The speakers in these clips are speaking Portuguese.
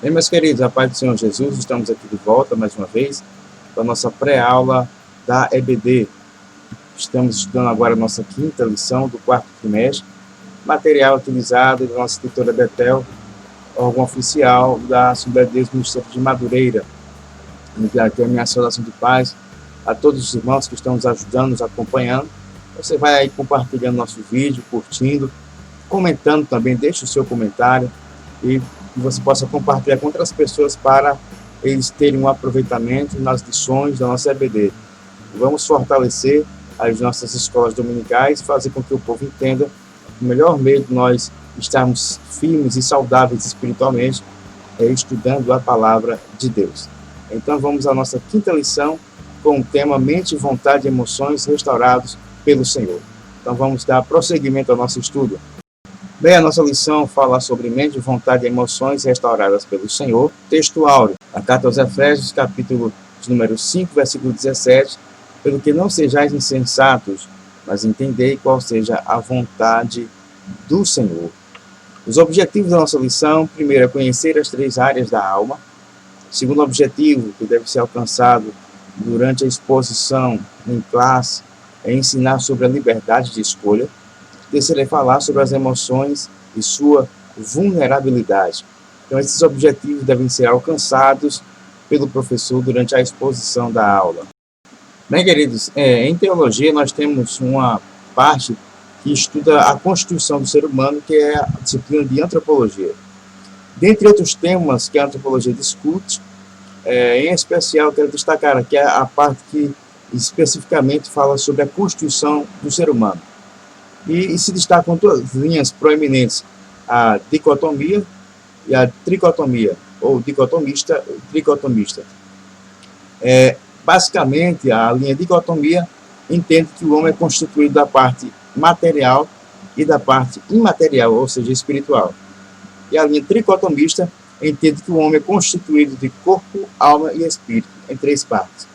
Bem, meus queridos, a paz do Senhor Jesus, estamos aqui de volta mais uma vez para a nossa pré-aula da EBD. Estamos estudando agora a nossa quinta lição do quarto trimestre, material utilizado da nossa escritora Betel, órgão oficial da Assembleia de Deus Ministério de Madureira. Enviar aqui a minha saudação de paz a todos os irmãos que estão nos ajudando, nos acompanhando. Você vai aí compartilhando nosso vídeo, curtindo, comentando também, deixe o seu comentário e que você possa compartilhar com outras pessoas para eles terem um aproveitamento nas lições da nossa EBD. Vamos fortalecer as nossas escolas dominicais, fazer com que o povo entenda que o melhor meio de nós estarmos firmes e saudáveis espiritualmente é estudando a palavra de Deus. Então vamos à nossa quinta lição com o tema Mente, Vontade e Emoções restaurados pelo Senhor. Então vamos dar prosseguimento ao nosso estudo. Bem, a nossa lição fala sobre mente, vontade e emoções restauradas pelo Senhor. Texto áureo, a carta aos Efésios, capítulo de número 5, versículo 17. Pelo que não sejais insensatos, mas entendei qual seja a vontade do Senhor. Os objetivos da nossa lição: primeiro, é conhecer as três áreas da alma. Segundo objetivo, que deve ser alcançado durante a exposição em classe, é ensinar sobre a liberdade de escolha. Terceiro é falar sobre as emoções e sua vulnerabilidade. Então, esses objetivos devem ser alcançados pelo professor durante a exposição da aula. Bem, queridos, em teologia nós temos uma parte que estuda a constituição do ser humano, que é a disciplina de antropologia. Dentre outros temas que a antropologia discute, em especial quero destacar aqui a parte que especificamente fala sobre a constituição do ser humano. E se destacam duas linhas proeminentes, a dicotomia e a tricotomia, ou dicotomista e tricotomista. Basicamente, a linha dicotomia entende que o homem é constituído da parte material e da parte imaterial, ou seja, espiritual. E a linha tricotomista entende que o homem é constituído de corpo, alma e espírito, em três partes.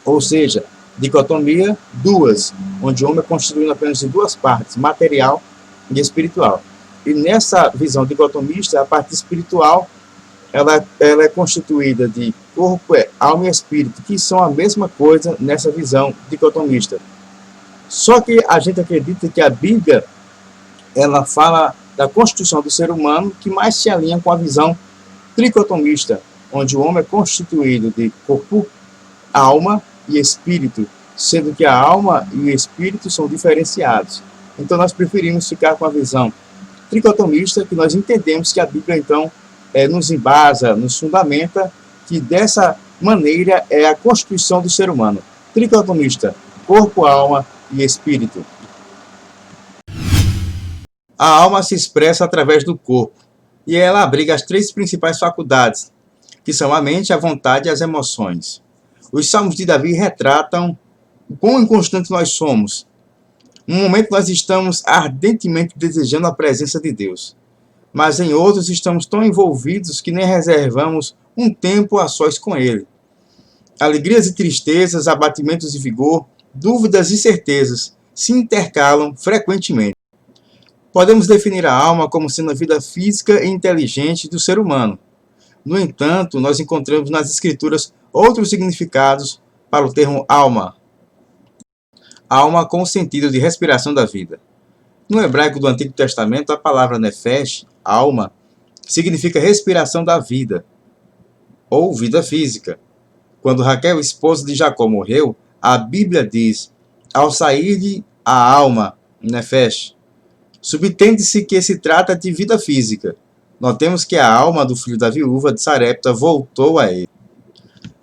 Ou seja, dicotomia, duas, onde o homem é constituído apenas de duas partes, material e espiritual. E nessa visão dicotomista, a parte espiritual, ela é constituída de corpo, alma e espírito, que são a mesma coisa nessa visão dicotomista. Só que a gente acredita que a Bíblia, ela fala da constituição do ser humano, que mais se alinha com a visão tricotomista, onde o homem é constituído de corpo, alma e espírito, sendo que a alma e o espírito são diferenciados. Então nós preferimos ficar com a visão tricotomista, que nós entendemos que a Bíblia então nos embasa, nos fundamenta que dessa maneira é a constituição do ser humano. Tricotomista, corpo, alma e espírito. A alma se expressa através do corpo, e ela abriga as três principais faculdades, que são a mente, a vontade e as emoções. Os salmos de Davi retratam o quão inconstante nós somos. Num momento nós estamos ardentemente desejando a presença de Deus, mas em outros estamos tão envolvidos que nem reservamos um tempo a sós com Ele. Alegrias e tristezas, abatimentos e vigor, dúvidas e certezas se intercalam frequentemente. Podemos definir a alma como sendo a vida física e inteligente do ser humano. No entanto, nós encontramos nas Escrituras outros significados para o termo alma. Alma com o sentido de respiração da vida. No hebraico do Antigo Testamento, a palavra nefesh, alma, significa respiração da vida, ou vida física. Quando Raquel, esposa de Jacó, morreu, a Bíblia diz, ao sair-lhe a alma, nefesh. Subtende-se que se trata de vida física. Notemos que a alma do filho da viúva de Sarepta voltou a ele.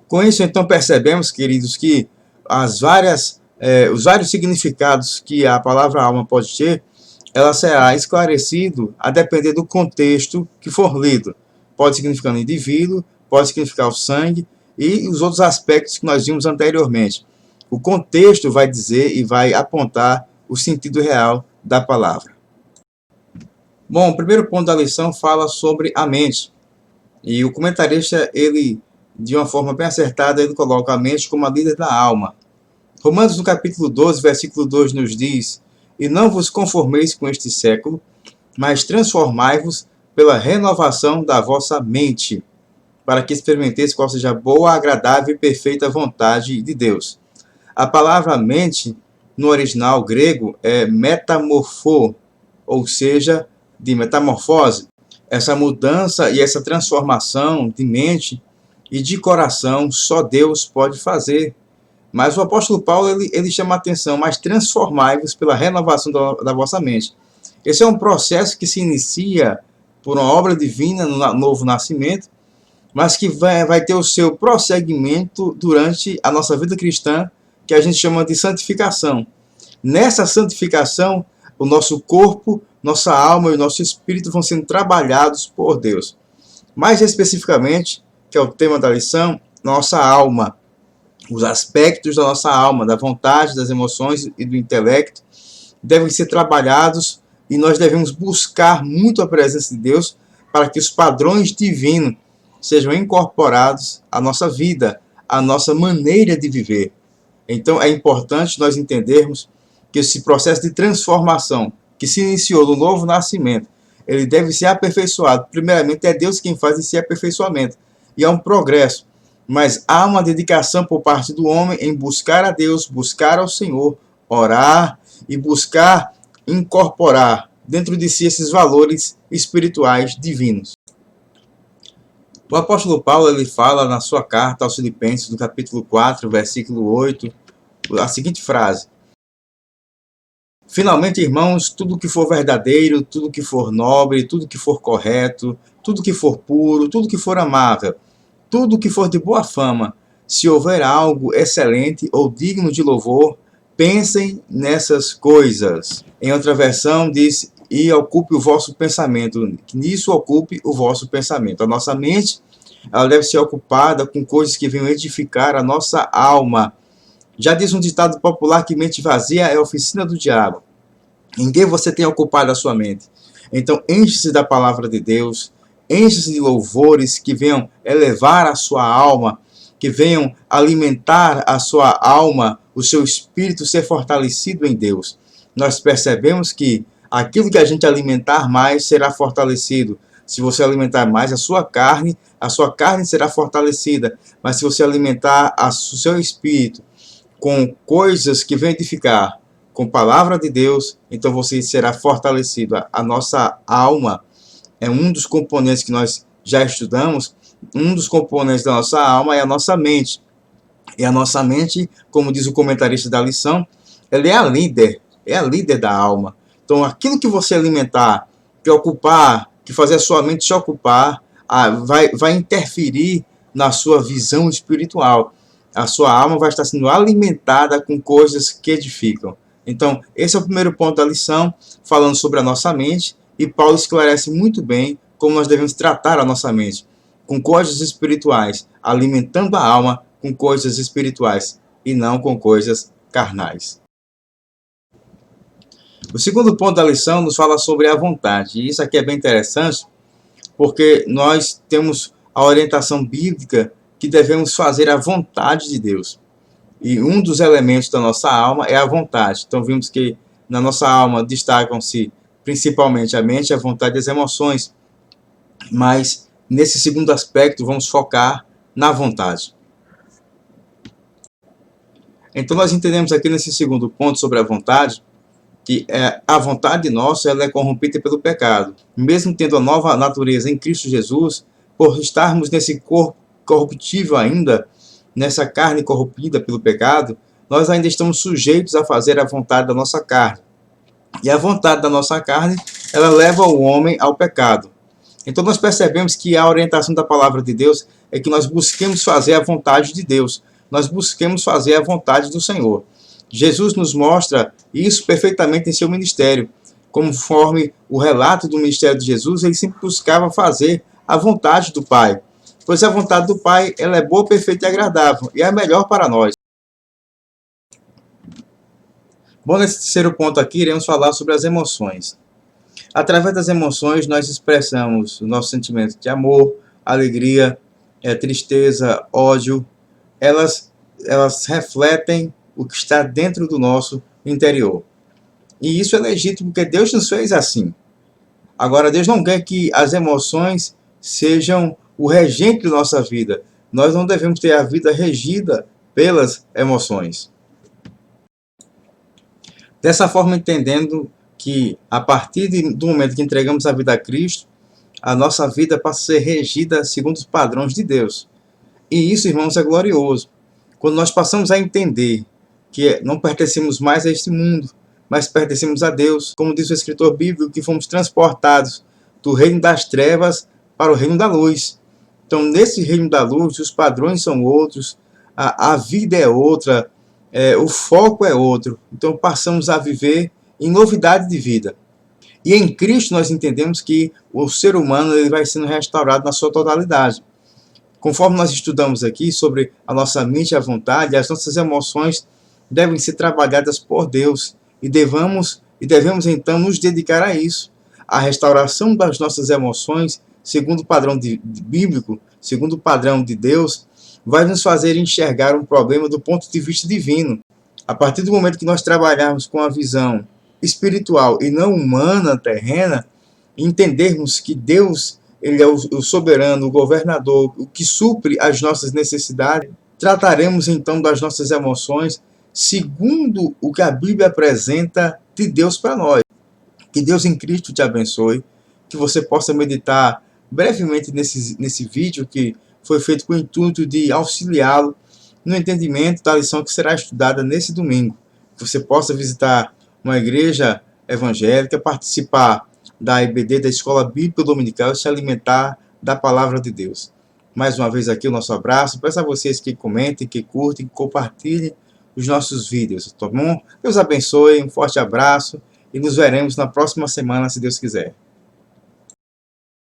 Com isso, então, percebemos, queridos, que os vários significados que a palavra alma pode ter, ela será esclarecido a depender do contexto que for lido. Pode significar um indivíduo, pode significar o sangue e os outros aspectos que nós vimos anteriormente. O contexto vai dizer e vai apontar o sentido real da palavra. Bom, o primeiro ponto da lição fala sobre a mente. E o comentarista, ele, de uma forma bem acertada, ele coloca a mente como a líder da alma. Romanos, no capítulo 12, versículo 2, nos diz: E não vos conformeis com este século, mas transformai-vos pela renovação da vossa mente, para que experimenteis qual seja a boa, agradável e perfeita vontade de Deus. A palavra mente, no original grego, é metamorfo, ou seja, de metamorfose. Essa mudança e essa transformação de mente e de coração só Deus pode fazer. Mas o apóstolo Paulo ele chama a atenção, mas transformai-vos pela renovação da vossa mente. Esse é um processo que se inicia por uma obra divina no novo nascimento, mas que vai ter o seu prosseguimento durante a nossa vida cristã, que a gente chama de santificação. Nessa santificação, o nosso corpo, nossa alma e o nosso espírito vão sendo trabalhados por Deus. Mais especificamente, que é o tema da lição, nossa alma. Os aspectos da nossa alma, da vontade, das emoções e do intelecto devem ser trabalhados e nós devemos buscar muito a presença de Deus para que os padrões divinos sejam incorporados à nossa vida, à nossa maneira de viver. Então é importante nós entendermos que esse processo de transformação que se iniciou no novo nascimento, ele deve ser aperfeiçoado. Primeiramente é Deus quem faz esse aperfeiçoamento. E é um progresso. Mas há uma dedicação por parte do homem em buscar a Deus, buscar ao Senhor, orar e buscar incorporar dentro de si esses valores espirituais divinos. O apóstolo Paulo ele fala na sua carta aos Filipenses, no capítulo 4, versículo 8, a seguinte frase: finalmente, irmãos, tudo que for verdadeiro, tudo que for nobre, tudo que for correto, tudo que for puro, tudo que for amável, tudo que for de boa fama, se houver algo excelente ou digno de louvor, pensem nessas coisas. Em outra versão diz: e ocupe o vosso pensamento, que nisso ocupe o vosso pensamento. A nossa mente, ela deve ser ocupada com coisas que venham edificar a nossa alma. Já diz um ditado popular que mente vazia é a oficina do diabo. Em que você tem ocupado a sua mente? Então, enche-se da palavra de Deus, enche-se de louvores que venham elevar a sua alma, que venham alimentar a sua alma, o seu espírito ser fortalecido em Deus. Nós percebemos que aquilo que a gente alimentar mais será fortalecido. Se você alimentar mais a sua carne será fortalecida. Mas se você alimentar o seu espírito com coisas que vão edificar, com a palavra de Deus, então você será fortalecido. A nossa alma é um dos componentes que nós já estudamos. Um dos componentes da nossa alma é a nossa mente. E a nossa mente, como diz o comentarista da lição, ela é a líder da alma. Então, aquilo que você alimentar, que ocupar, que fazer a sua mente se ocupar, vai interferir na sua visão espiritual. A sua alma vai estar sendo alimentada com coisas que edificam. Então, esse é o primeiro ponto da lição, falando sobre a nossa mente, e Paulo esclarece muito bem como nós devemos tratar a nossa mente, com coisas espirituais, alimentando a alma com coisas espirituais, e não com coisas carnais. O segundo ponto da lição nos fala sobre a vontade, e isso aqui é bem interessante, porque nós temos a orientação bíblica que devemos fazer a vontade de Deus. E um dos elementos da nossa alma é a vontade. Então vimos que na nossa alma destacam-se principalmente a mente, a vontade e as emoções. Mas nesse segundo aspecto vamos focar na vontade. Então nós entendemos aqui nesse segundo ponto sobre a vontade, que a vontade nossa ela é corrompida pelo pecado. Mesmo tendo a nova natureza em Cristo Jesus, por estarmos nesse corpo corruptível ainda, nessa carne corrompida pelo pecado, nós ainda estamos sujeitos a fazer a vontade da nossa carne. E a vontade da nossa carne, ela leva o homem ao pecado. Então nós percebemos que a orientação da palavra de Deus é que nós busquemos fazer a vontade de Deus. Nós busquemos fazer a vontade do Senhor. Jesus nos mostra isso perfeitamente em seu ministério. Conforme o relato do ministério de Jesus, ele sempre buscava fazer a vontade do Pai. Pois a vontade do Pai ela é boa, perfeita e agradável, e é a melhor para nós. Bom, nesse terceiro ponto aqui, iremos falar sobre as emoções. Através das emoções, nós expressamos o nosso sentimento de amor, alegria, tristeza, ódio. Elas refletem o que está dentro do nosso interior. E isso é legítimo, porque Deus nos fez assim. Agora, Deus não quer que as emoções sejam o regente da nossa vida. Nós não devemos ter a vida regida pelas emoções. Dessa forma, entendendo que a partir do momento que entregamos a vida a Cristo, a nossa vida passa a ser regida segundo os padrões de Deus. E isso, irmãos, é glorioso. Quando nós passamos a entender que não pertencemos mais a este mundo, mas pertencemos a Deus, como diz o escritor bíblico, que fomos transportados do reino das trevas para o reino da luz. Então, nesse reino da luz, os padrões são outros, a vida é outra, o foco é outro. Então, passamos a viver em novidade de vida. E em Cristo nós entendemos que o ser humano ele vai sendo restaurado na sua totalidade. Conforme nós estudamos aqui sobre a nossa mente e a vontade, as nossas emoções devem ser trabalhadas por Deus e devemos então nos dedicar a isso. A restauração das nossas emoções, segundo o padrão bíblico, segundo o padrão de Deus, vai nos fazer enxergar um problema do ponto de vista divino. A partir do momento que nós trabalharmos com a visão espiritual e não humana, terrena, entendermos que Deus ele é o soberano, o governador, o que supre as nossas necessidades, trataremos então das nossas emoções segundo o que a Bíblia apresenta de Deus para nós. Que Deus em Cristo te abençoe, que você possa meditar brevemente nesse vídeo que foi feito com o intuito de auxiliá-lo no entendimento da lição que será estudada nesse domingo. Que você possa visitar uma igreja evangélica, participar da EBD, da Escola Bíblica Dominical, e se alimentar da Palavra de Deus. Mais uma vez aqui o nosso abraço. Peço a vocês que comentem, que curtem, que compartilhem os nossos vídeos, tá bom? Deus abençoe, um forte abraço e nos veremos na próxima semana, se Deus quiser.